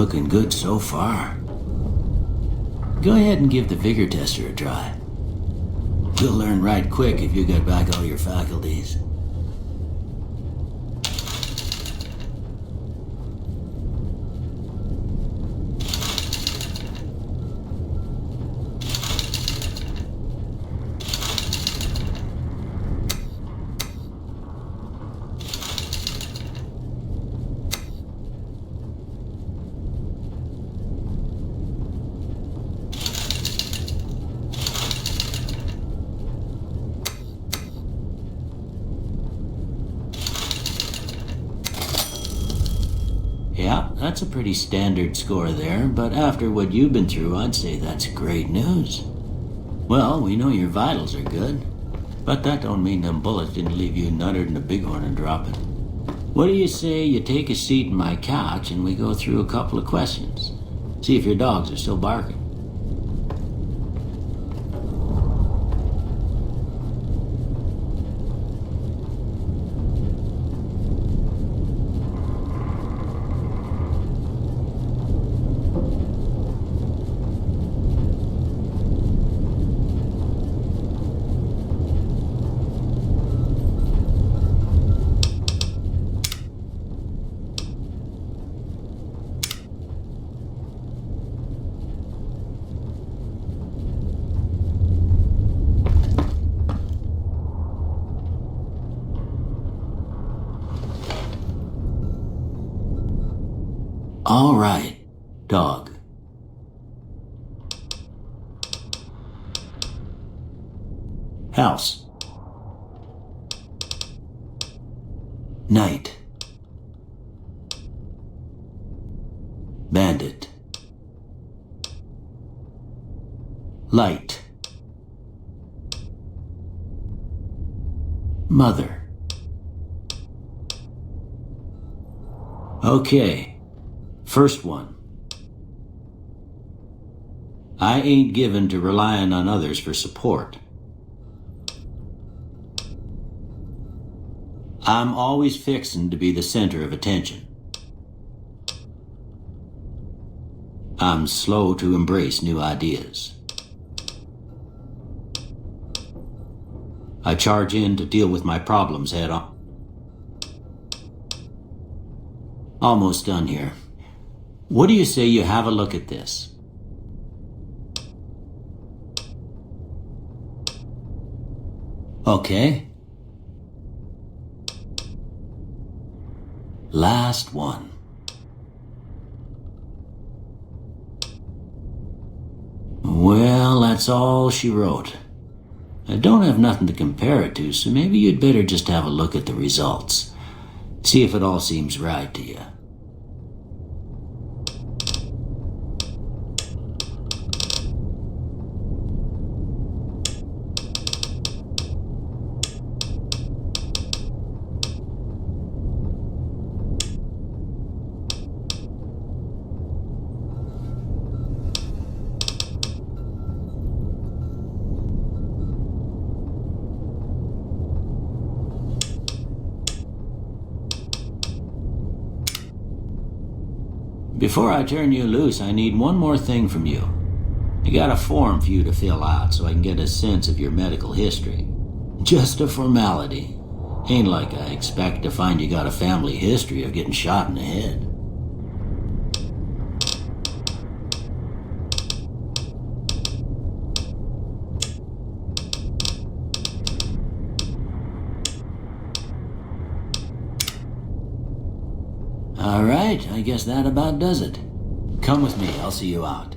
Looking good so far. Go ahead and give the vigor tester a try. You'll learn right quick if you get back all your faculties. Yeah, that's a pretty standard score there, but after what you've been through, I'd say that's great news. Well, we know your vitals are good, but that don't mean them bullets didn't leave you nuttered in the bighorn and dropping. What do you say you take a seat in my couch and we go through a couple of questions? See if your dogs are still barking. All right, dog. House. Night. Bandit. Light. Mother. Okay. First one. I ain't given to relying on others for support. I'm always fixin' to be the center of attention. I'm slow to embrace new ideas. I charge in to deal with my problems head on. Almost done here. What do you say you have a look at this? Okay. Last one. Well, that's all she wrote. I don't have nothing to compare it to, so maybe you'd better just have a look at the results. See if it all seems right to you. Before I turn you loose, I need one more thing from you. I got a form for you to fill out so I can get a sense of your medical history. Just a formality. Ain't like I expect to find you got a family history of getting shot in the head. All right, I guess that about does it. Come with me, I'll see you out.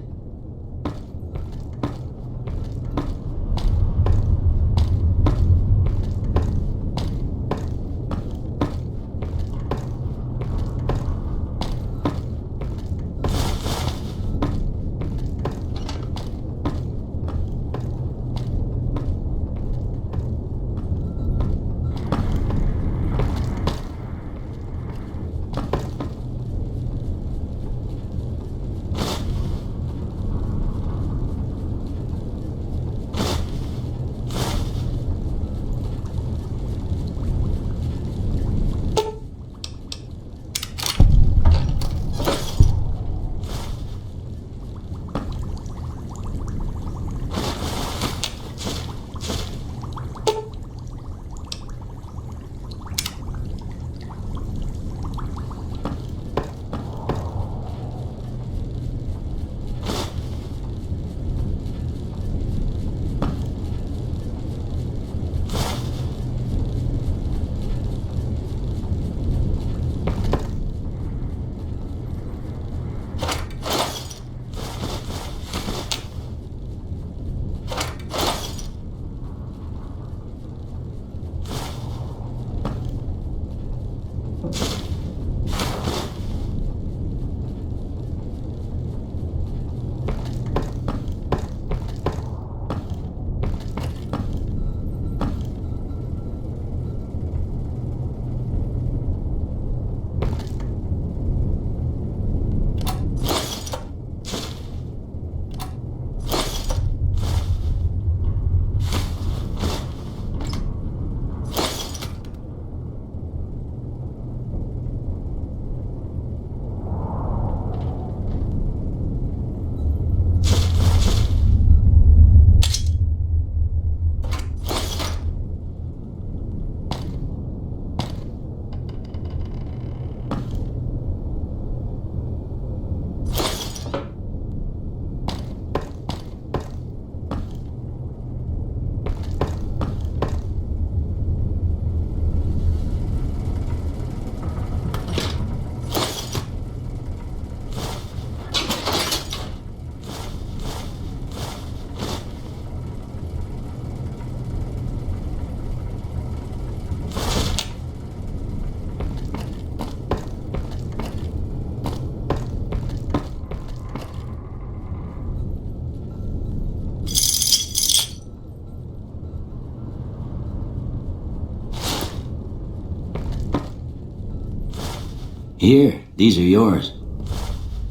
Here, these are yours.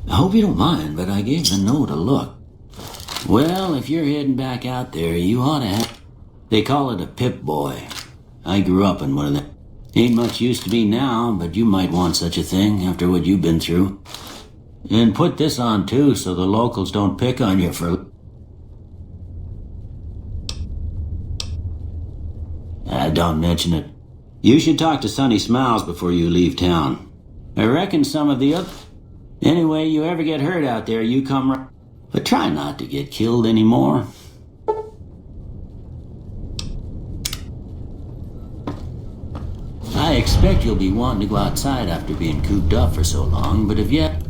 I hope you don't mind, but I gave the note a look. Well, if you're heading back out there, you ought to have... They call it a Pip-Boy. I grew up in one of them. Ain't much use to me now, but you might want such a thing after what you've been through. And put this on too, so the locals don't pick on you for... Don't mention it. You should talk to Sonny Smiles before you leave town. I reckon some of the other... Anyway, you ever get hurt out there, you come... But try not to get killed anymore. I expect you'll be wanting to go outside after being cooped up for so long, but if yet...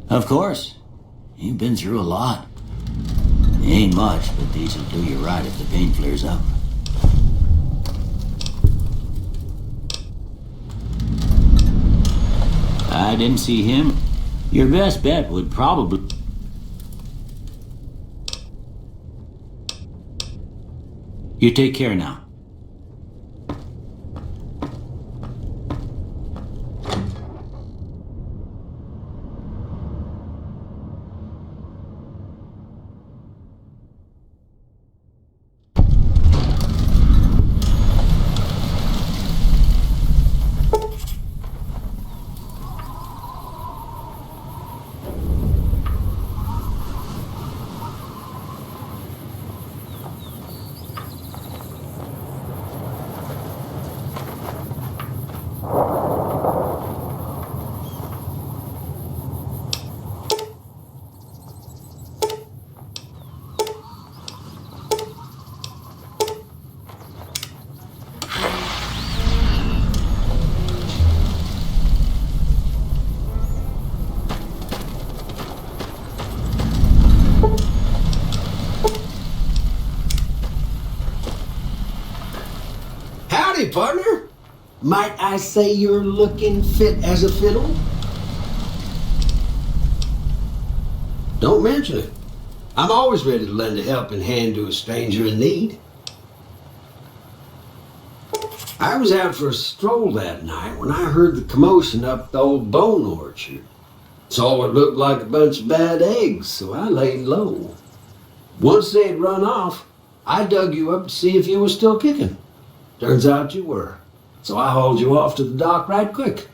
Of course. You've been through a lot. Ain't much, but these'll do you right if the pain flares up. I didn't see him. Your best bet would probably... You take care now. Howdy, partner. Might I say you're looking fit as a fiddle? Don't mention it. I'm always ready to lend a helping hand to a stranger in need. I was out for a stroll that night when I heard the commotion up the old bone orchard. Saw what looked like a bunch of bad eggs, so I laid low. Once they had run off, I dug you up to see if you were still kicking. Turns out you were, so I hauled you off to the dock right quick.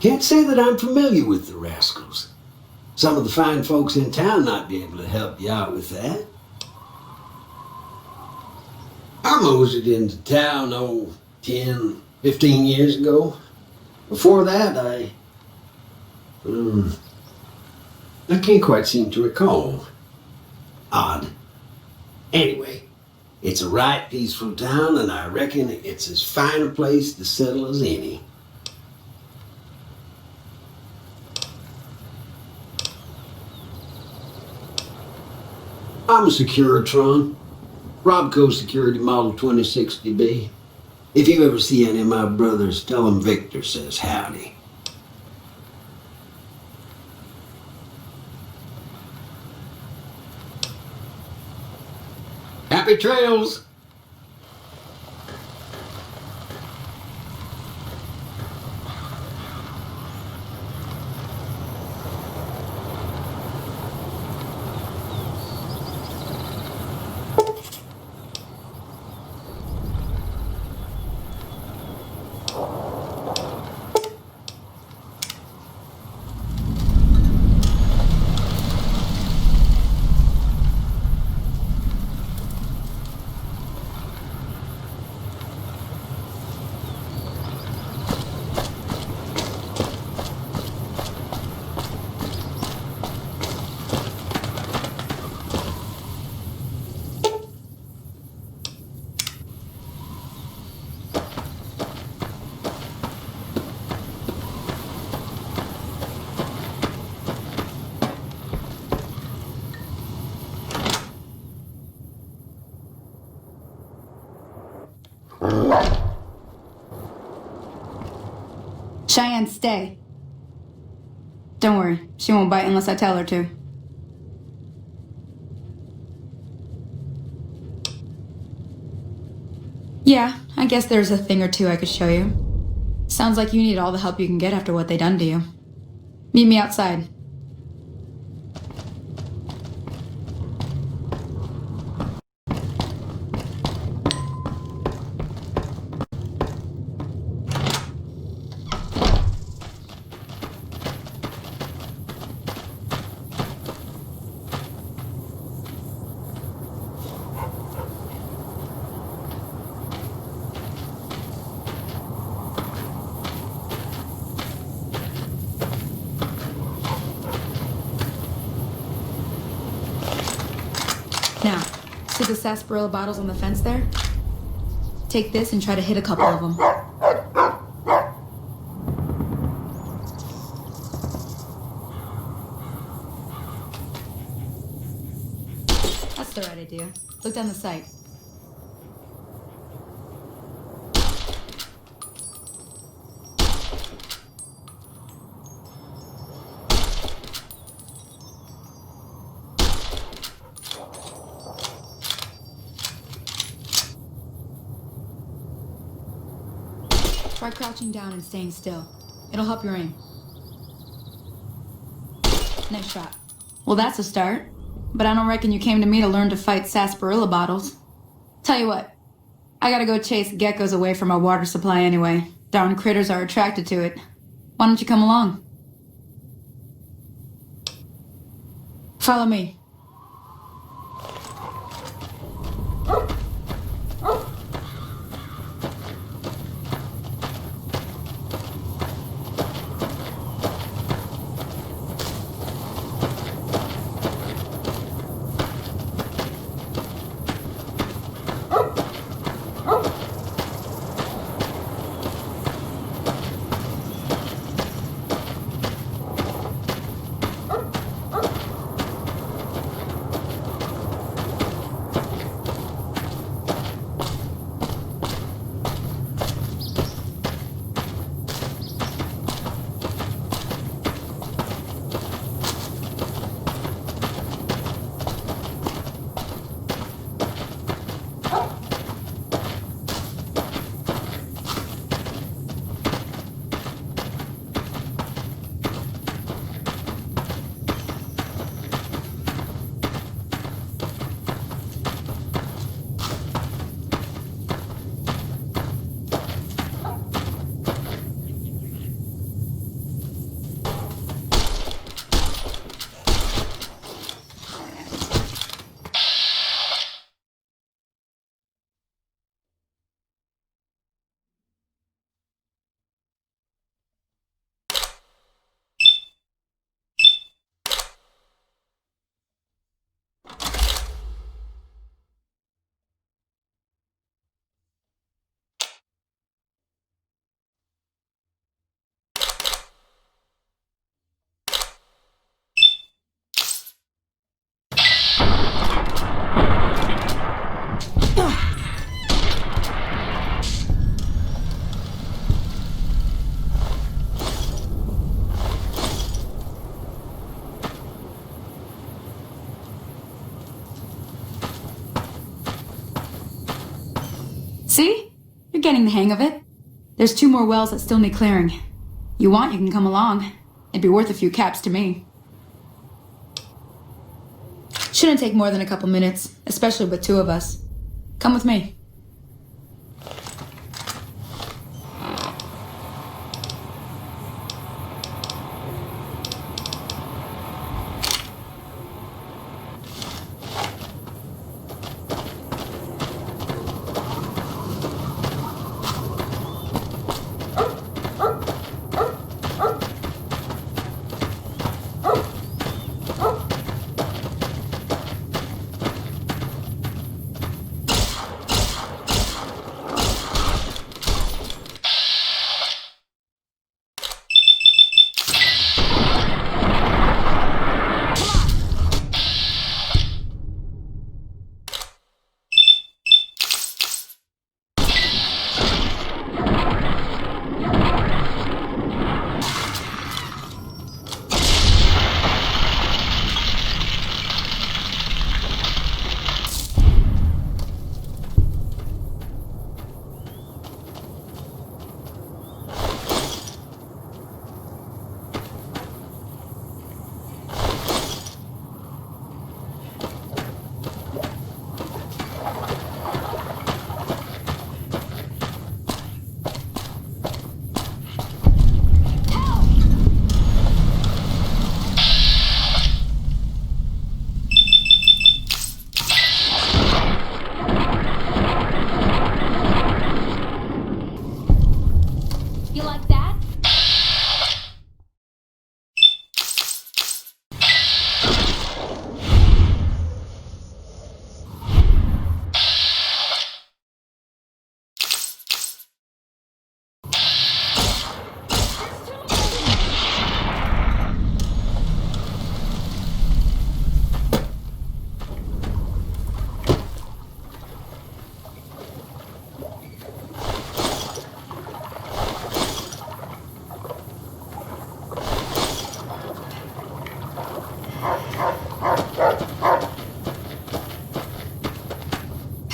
Can't say that I'm familiar with the rascals. Some of the fine folks in town might be able to help you out with that. I moseyed into town, 10, 15 years ago. Before that, I can't quite seem to recall. Odd. Anyway, it's a right peaceful town, and I reckon it's as fine a place to settle as any. I'm a Securitron, Robco Security Model 2060B. If you ever see any of my brothers, tell them Victor says howdy. Happy trails! Cheyenne, stay. Don't worry, she won't bite unless I tell her to. Yeah, I guess there's a thing or two I could show you. Sounds like you need all the help you can get after what they done to you. Meet me outside. Now, see the sarsaparilla bottles on the fence there? Take this and try to hit a couple of them. That's the right idea. Look down the sight. Try crouching down and staying still. It'll help your aim. Nice shot. Well, that's a start. But I don't reckon you came to me to learn to fight sarsaparilla bottles. Tell you what, I gotta go chase geckos away from our water supply anyway. Darn critters are attracted to it. Why don't you come along? Follow me. See? You're getting the hang of it. There's 2 more wells that still need clearing. You want, you can come along. It'd be worth a few caps to me. Shouldn't take more than a couple minutes, especially with 2 of us. Come with me.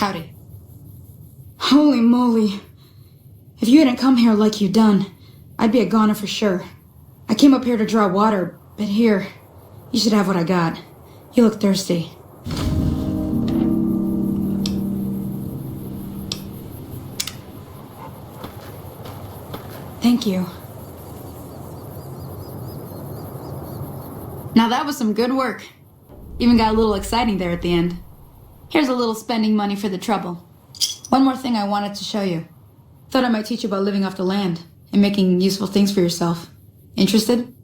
Howdy. Holy moly. If you hadn't come here like you done, I'd be a goner for sure. I came up here to draw water, but here, you should have what I got. You look thirsty. Thank you. Now that was some good work. Even got a little exciting there at the end. Here's a little spending money for the trouble. One more thing I wanted to show you. Thought I might teach you about living off the land and making useful things for yourself. Interested?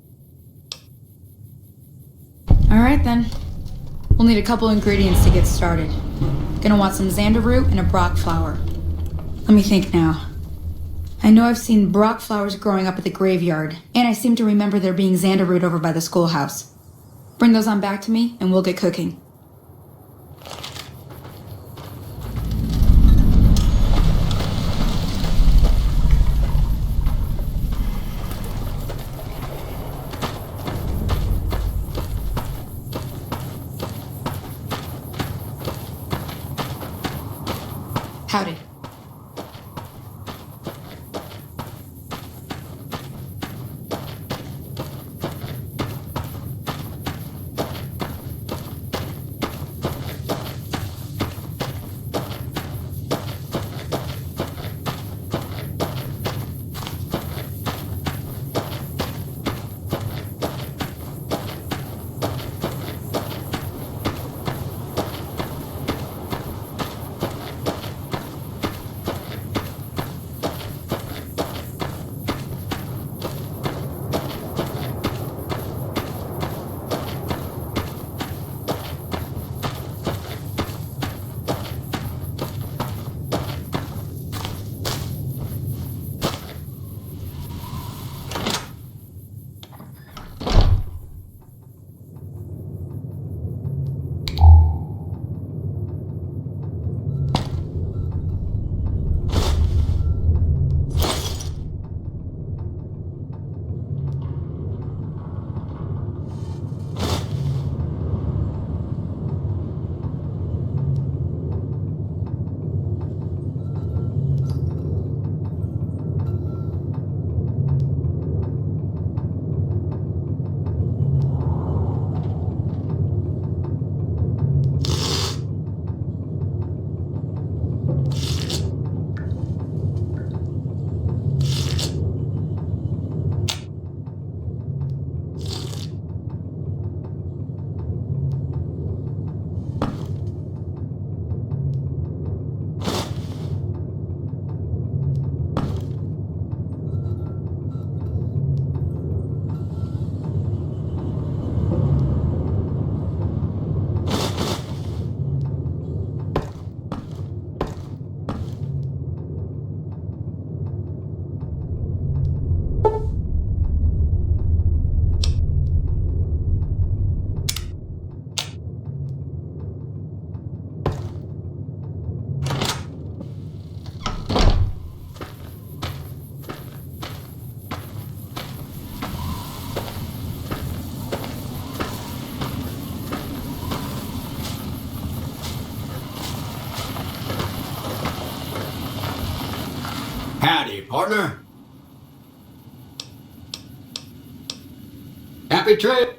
Alright then. We'll need a couple ingredients to get started. Gonna want some xander root and a brock flower. Let me think now. I know I've seen brock flowers growing up at the graveyard, and I seem to remember there being xander root over by the schoolhouse. Bring those on back to me, and we'll get cooking. Howdy. Howdy, partner. Happy trip.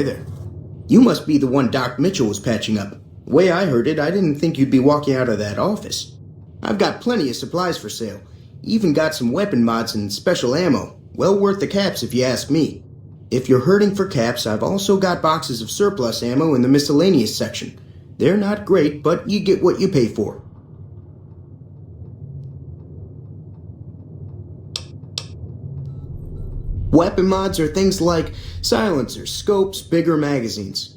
Hey there. You must be the one Doc Mitchell was patching up. The way I heard it, I didn't think you'd be walking out of that office. I've got plenty of supplies for sale. Even got some weapon mods and special ammo. Well worth the caps if you ask me. If you're hurting for caps, I've also got boxes of surplus ammo in the miscellaneous section. They're not great, but you get what you pay for. Weapon mods are things like silencers, scopes, bigger magazines.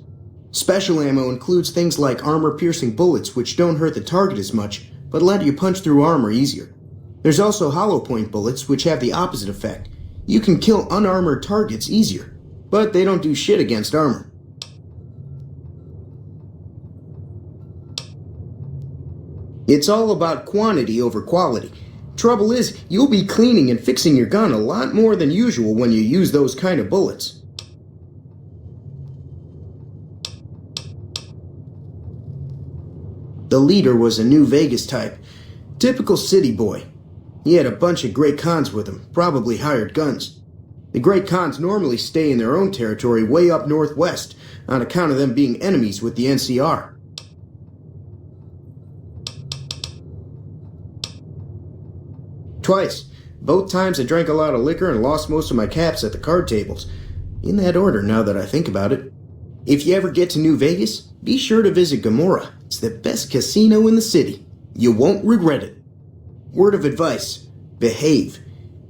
Special ammo includes things like armor-piercing bullets, which don't hurt the target as much, but let you punch through armor easier. There's also hollow point bullets, which have the opposite effect. You can kill unarmored targets easier, but they don't do shit against armor. It's all about quantity over quality. Trouble is, you'll be cleaning and fixing your gun a lot more than usual when you use those kind of bullets. The leader was a New Vegas type. Typical city boy. He had a bunch of Great Khans with him, probably hired guns. The Great Khans normally stay in their own territory way up northwest, on account of them being enemies with the NCR. Twice. Both times I drank a lot of liquor and lost most of my caps at the card tables. In that order, now that I think about it. If you ever get to New Vegas, be sure to visit Gomorrah. It's the best casino in the city. You won't regret it. Word of advice. Behave.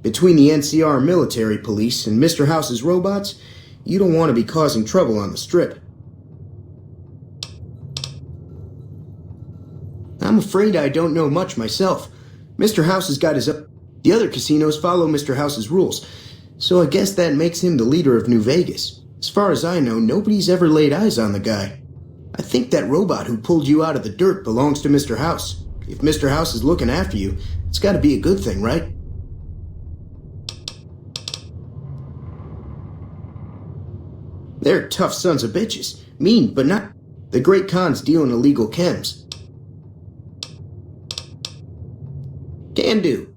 Between the NCR military police and Mr. House's robots, you don't want to be causing trouble on the Strip. I'm afraid I don't know much myself. Mr. House has got his own. The other casinos follow Mr. House's rules, so I guess that makes him the leader of New Vegas. As far as I know, nobody's ever laid eyes on the guy. I think that robot who pulled you out of the dirt belongs to Mr. House. If Mr. House is looking after you, it's gotta be a good thing, right? They're tough sons of bitches. Mean, but not. The Great Khans deal in illegal chems. Can do.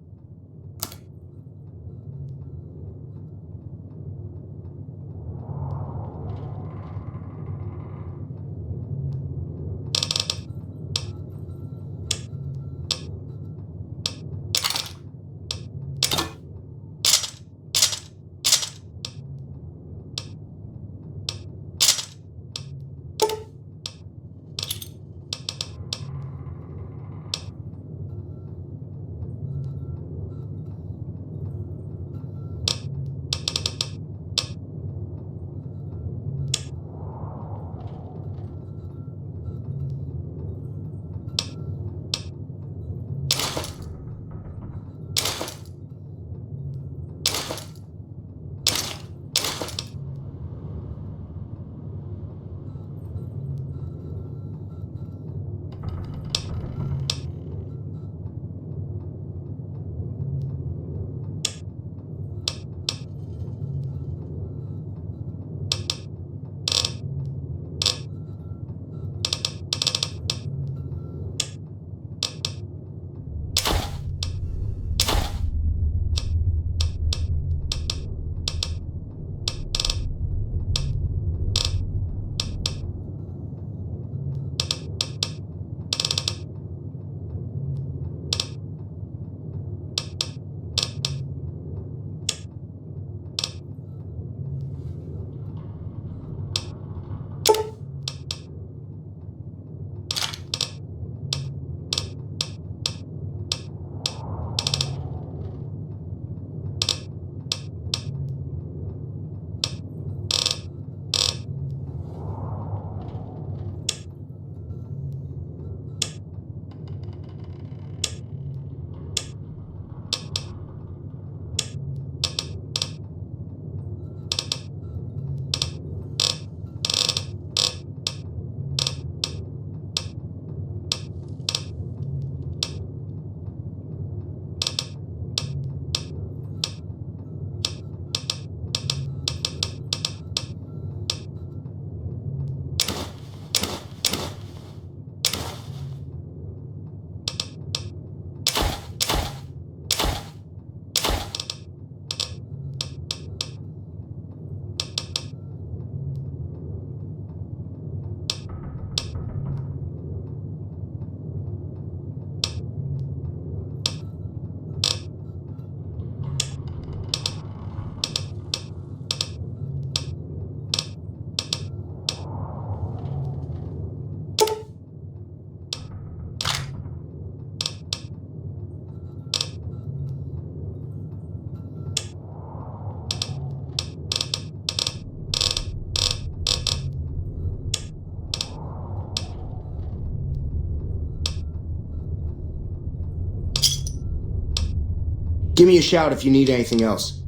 Give me a shout if you need anything else.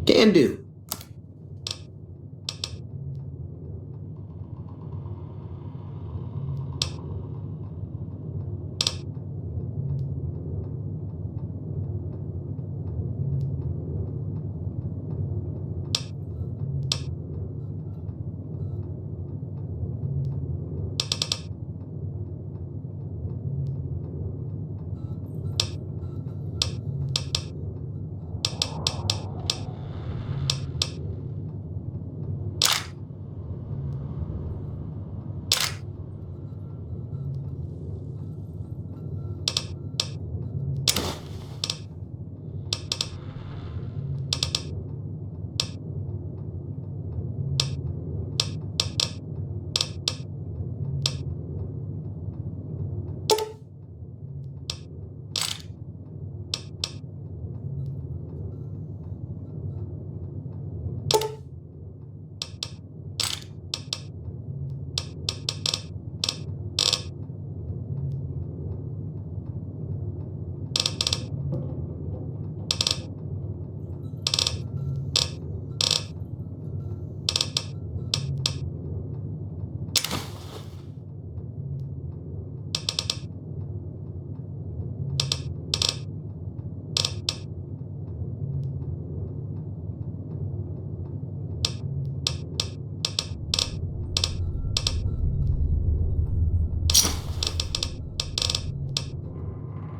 Can do.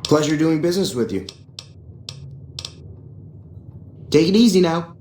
Pleasure doing business with you. Take it easy now.